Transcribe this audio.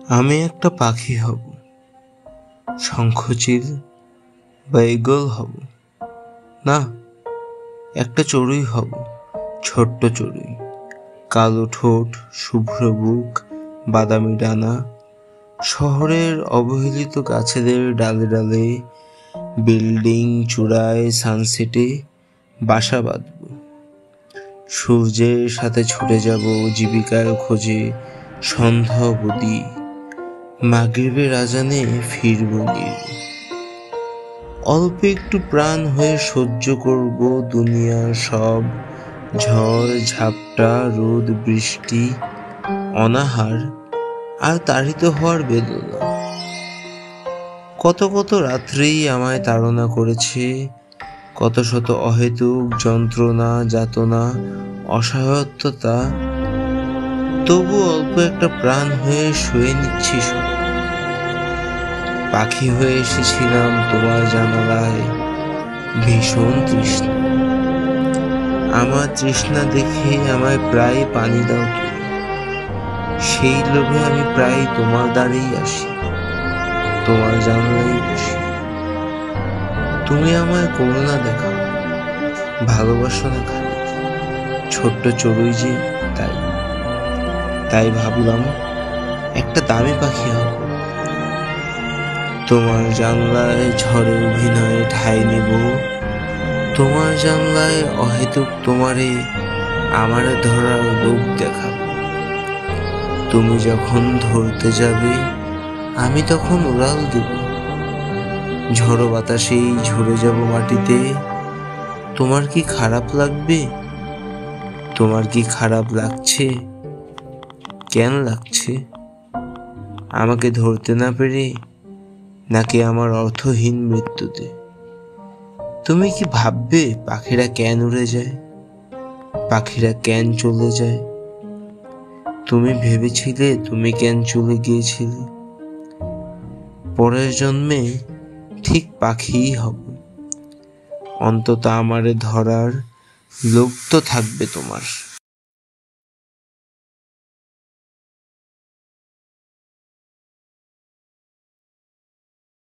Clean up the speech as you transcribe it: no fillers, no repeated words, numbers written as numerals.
আমি একটা পাখি হব, শঙ্খচিল বা ঈগল হব না, একটা চড়ুই হব, ছোট্ট চড়ুই, কালো ঠোঁট, শুভ্র বুক, বাদামি ডানা। শহরের অবহেলিত গাছেদের ডালে ডালে, বিল্ডিং চূড়ায়, সানসেটে বাসা বাঁধব। সূর্যের সাথে ছুটে যাব জীবিকার খোঁজে সন্ধ্যা অবধি, মাগরিবের আজানে ফিরব নির্বে। অল্প একটু প্রাণ হয়ে সহ্য করব দুনিয়ার সব ঝড় ঝাপটা, রোদ বৃষ্টি, অনাহার আর তাড়িত হওয়ার বেদনা। কত কত রাত্রেই আমায় তাড়না করেছে, কত শত অহেতুক যন্ত্রণা, যাতনা, অসহায়তা। তবু অল্প একটা প্রাণ হয়ে শুয়ে নিচ্ছি সব। পাখি হয়ে এসেছিলাম তোমার জানালায়, ভীষণ তৃষ্ণা। আমার তৃষ্ণা দেখে আমায় প্রায় পানি দাও তুমি। সেই লোভে আমি প্রায় তোমার দ্বারেই আসি, তোমার জানালায় বসি। তুমি আমায় করুণা দেখাও, ভালোবাসো না খালি, ছোট্ট চড়ুই যে তাই ভাবলাম একটা দামি পাখি হব। তোমার জানলায় ঝড়ে অভিনয়ে ঠাঁই নেব, তোমার জানলায় অহেতুক তোমারে আমার ধরার লোভ দেখাবো। তুমি যখন ধরতে যাবে আমি তখন উড়াল দেব, ঝড়ো বাতাসেই ঝরে যাব মাটিতে। তোমার কি খারাপ লাগবে? তোমার কি খারাপ লাগছে? কেন লাগছে? আমাকে ধরতে না পেরে, নাকি আমার অর্থহীন মৃত্যুতে? তুমি কি ভাববে পাখিরা কেন উড়ে যায়, পাখিরা কেন চলে যায়? তুমি ভেবেছিলে তুমি কেন চলে গিয়েছিলে? পরের জন্মে ঠিক পাখিই হব, অন্তত আমারে ধরার লোভ তো থাকবে তোমার।